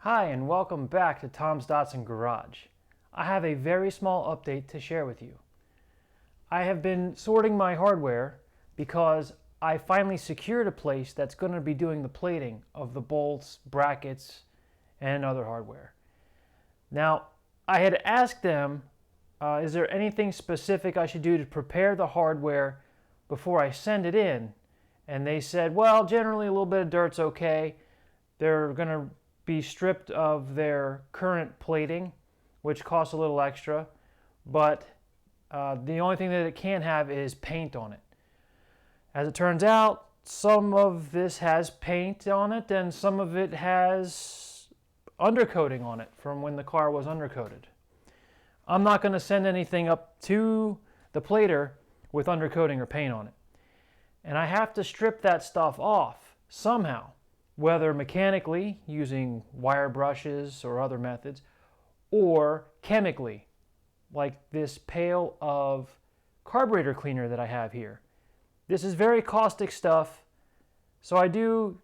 Hi and welcome back to Tom's Dotson Garage. I have a very small update to share with you. I have been sorting my hardware because I finally secured a place that's going to be doing the plating of the bolts, brackets, and other hardware. Now, I had asked them, is there anything specific I should do to prepare the hardware before I send it in? And they said, well, generally a little bit of dirt's okay. They're going to be stripped of their current plating, which costs a little extra, but the only thing that it can't have is paint on it. As it turns out, some of this has paint on it and some of it has undercoating on it from when the car was undercoated. I'm not going to send anything up to the plater with undercoating or paint on it. And I have to strip that stuff off somehow, whether mechanically using wire brushes or other methods, or chemically, like this pail of carburetor cleaner that I have here. This is very caustic stuff, so I do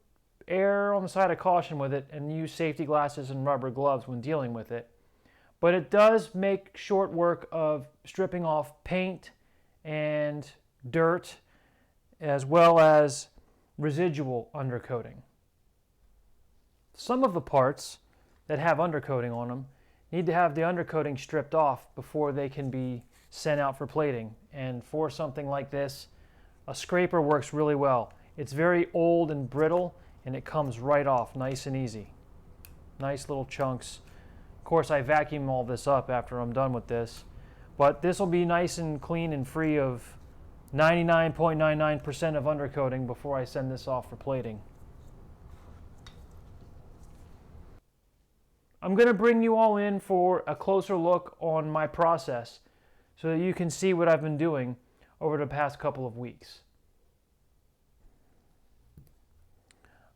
err on the side of caution with it and use safety glasses and rubber gloves when dealing with it. But it does make short work of stripping off paint and dirt, as well as residual undercoating. Some of the parts that have undercoating on them need to have the undercoating stripped off before they can be sent out for plating. And for something like this, a scraper works really well. It's very old and brittle, and it comes right off nice and easy. Nice little chunks. Of course, I vacuum all this up after I'm done with this, but this will be nice and clean and free of 99.99% of undercoating before I send this off for plating. I'm going to bring you all in for a closer look on my process so that you can see what I've been doing over the past couple of weeks.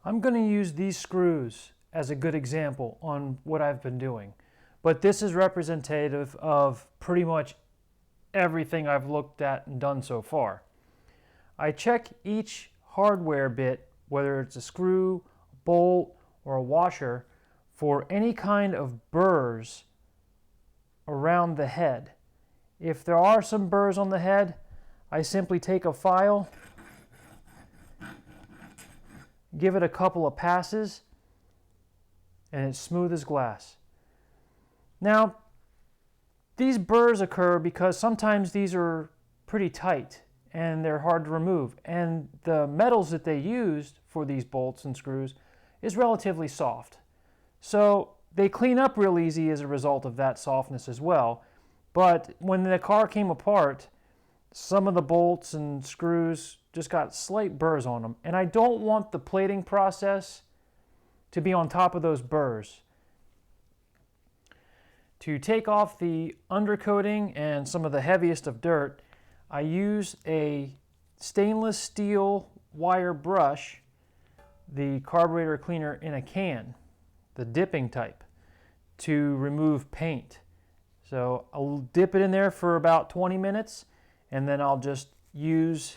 I'm going to use these screws as a good example on what I've been doing, but this is representative of pretty much everything I've looked at and done so far. I check each hardware bit, whether it's a screw, a bolt, or a washer, for any kind of burrs around the head. If there are some burrs on the head, I simply take a file, give it a couple of passes, and it's smooth as glass. Now, these burrs occur because sometimes these are pretty tight and they're hard to remove, and the metals that they used for these bolts and screws is relatively soft. So they clean up real easy as a result of that softness as well. But when the car came apart, some of the bolts and screws just got slight burrs on them. And I don't want the plating process to be on top of those burrs. To take off the undercoating and some of the heaviest of dirt, I use a stainless steel wire brush, the carburetor cleaner in a can, the dipping type, to remove paint. So I'll dip it in there for about 20 minutes, and then I'll just use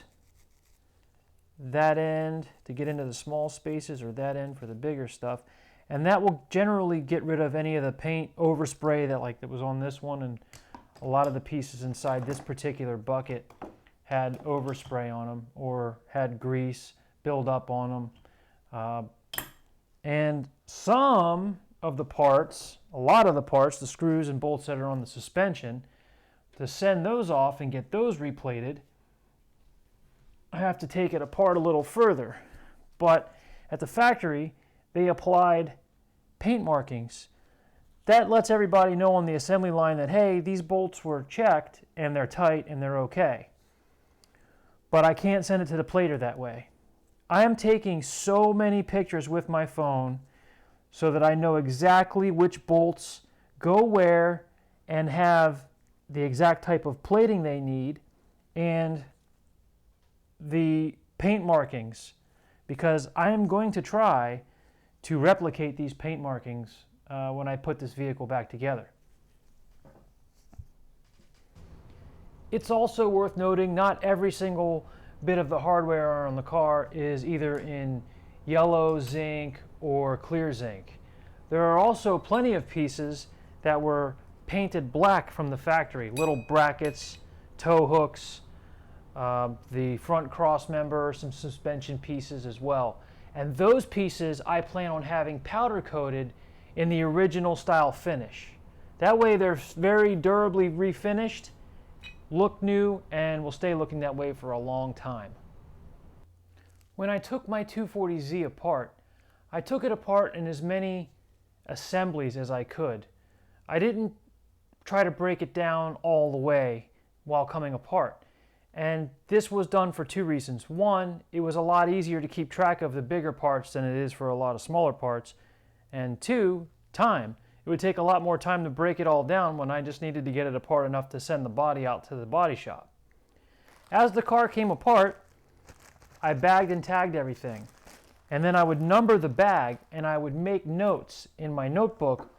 that end to get into the small spaces, or that end for the bigger stuff. And that will generally get rid of any of the paint overspray that was on this one, and a lot of the pieces inside this particular bucket had overspray on them or had grease build up on them. And some of the parts, a lot of the parts, the screws and bolts that are on the suspension, to send those off and get those replated, I have to take it apart a little further. But at the factory, they applied paint markings. That lets everybody know on the assembly line that, hey, these bolts were checked and they're tight and they're okay. But I can't send it to the plater that way. I am taking so many pictures with my phone so that I know exactly which bolts go where and have the exact type of plating they need and the paint markings, because I am going to try to replicate these paint markings when I put this vehicle back together. It's also worth noting not every single bit of the hardware on the car is either in yellow zinc or clear zinc. There are also plenty of pieces that were painted black from the factory. Little brackets, tow hooks, the front cross member, some suspension pieces as well. And those pieces I plan on having powder coated in the original style finish. That way they're very durably refinished, look new, and will stay looking that way for a long time. When I took my 240Z apart, I took it apart in as many assemblies as I could. I didn't try to break it down all the way while coming apart. And this was done for two reasons. One, it was a lot easier to keep track of the bigger parts than it is for a lot of smaller parts. And two, time. It would take a lot more time to break it all down when I just needed to get it apart enough to send the body out to the body shop. As the car came apart, I bagged and tagged everything. And then I would number the bag and I would make notes in my notebook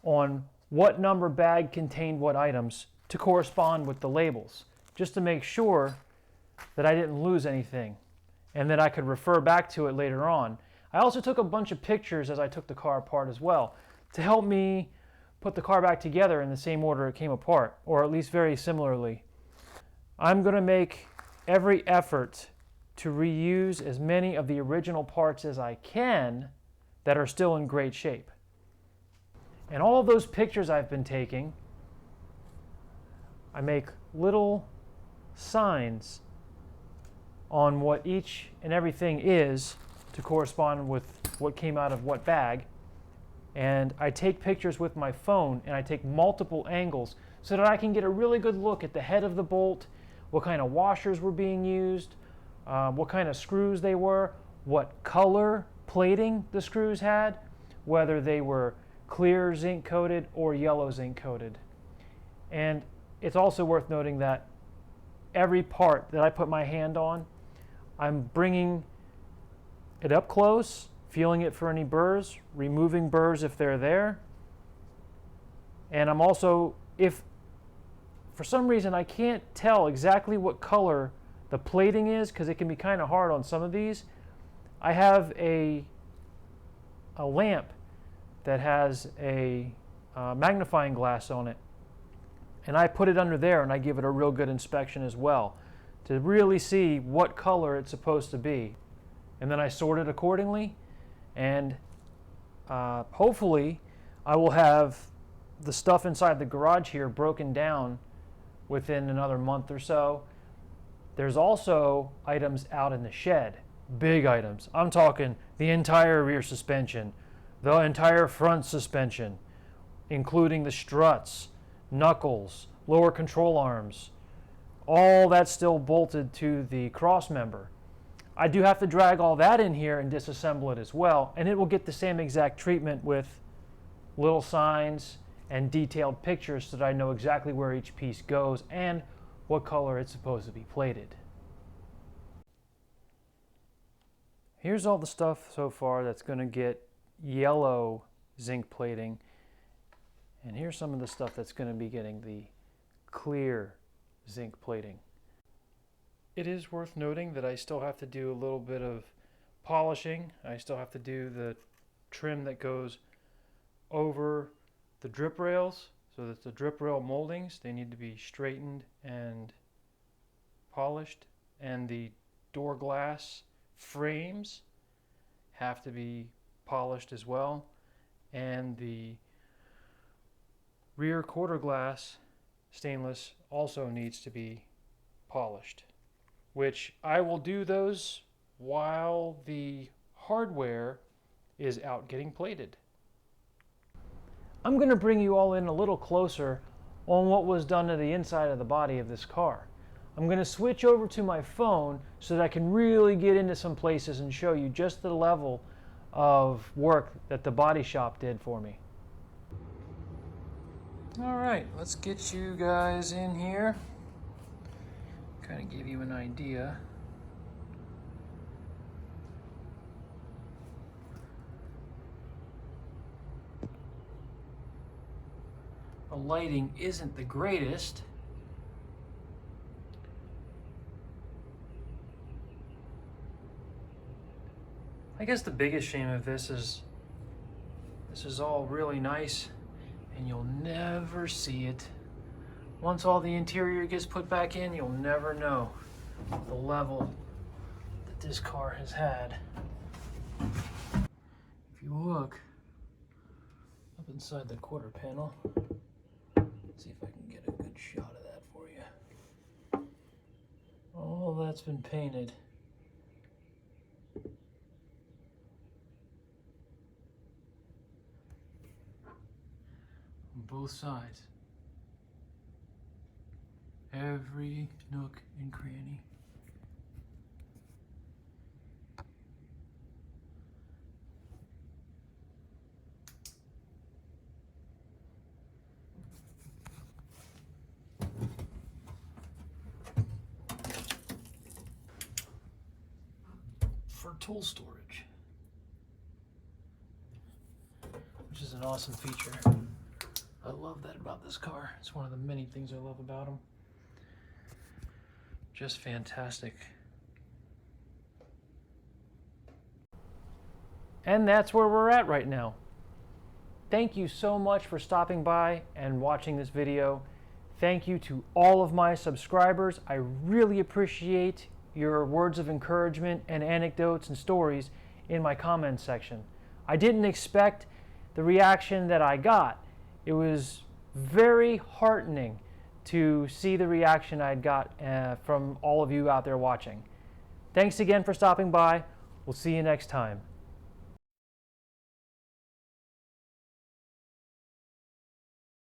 on what number bag contained what items to correspond with the labels, just to make sure that I didn't lose anything and that I could refer back to it later on. I also took a bunch of pictures as I took the car apart as well to help me put the car back together in the same order it came apart, or at least very similarly. I'm going to make every effort to reuse as many of the original parts as I can that are still in great shape. And all of those pictures I've been taking, I make little signs on what each and everything is to correspond with what came out of what bag. And I take pictures with my phone and I take multiple angles so that I can get a really good look at the head of the bolt, what kind of washers were being used, what kind of screws they were, what color plating the screws had, whether they were clear zinc coated or yellow zinc coated. And it's also worth noting that every part that I put my hand on, I'm bringing it up close, feeling it for any burrs, removing burrs if they're there. And I'm also, if for some reason I can't tell exactly what color the plating is, because it can be kind of hard on some of these, I have a lamp that has a magnifying glass on it. And I put it under there and I give it a real good inspection as well to really see what color it's supposed to be. And then I sort it accordingly, and hopefully I will have the stuff inside the garage here broken down within another month or so. There's also items out in the shed, big items. I'm talking the entire rear suspension, the entire front suspension, including the struts, knuckles, lower control arms. All that's still bolted to the cross member. I do have to drag all that in here and disassemble it as well, and it will get the same exact treatment with little signs and detailed pictures so that I know exactly where each piece goes and what color it's supposed to be plated. Here's all the stuff so far that's going to get yellow zinc plating, and here's some of the stuff that's going to be getting the clear zinc plating. It is worth noting that I still have to do a little bit of polishing. I still have to do the trim that goes over the drip rails, so that the drip rail moldings, they need to be straightened and polished, and the door glass frames have to be polished as well, and the rear quarter glass stainless also needs to be polished, which I will do those while the hardware is out getting plated. I'm going to bring you all in a little closer on what was done to the inside of the body of this car. I'm going to switch over to my phone so that I can really get into some places and show you just the level of work that the body shop did for me. All right, let's get you guys in here. Kind of give you an idea. The lighting isn't the greatest. I guess the biggest shame of this is This is all really nice, and you'll never see it. Once all the interior gets put back in, you'll never know the level that this car has had. If you look up inside the quarter panel, let's see if I can get a good shot of that for you. All that's been painted. On both sides. Every nook and cranny. For tool storage, which is an awesome feature. I love that about this car. It's one of the many things I love about them. Just fantastic. And that's where we're at right now. Thank you so much for stopping by and watching this video. Thank you to all of my subscribers. I really appreciate your words of encouragement and anecdotes and stories in my comments section. I didn't expect the reaction that I got. It was very heartening to see the reaction I got from all of you out there watching. Thanks again for stopping by. We'll see you next time.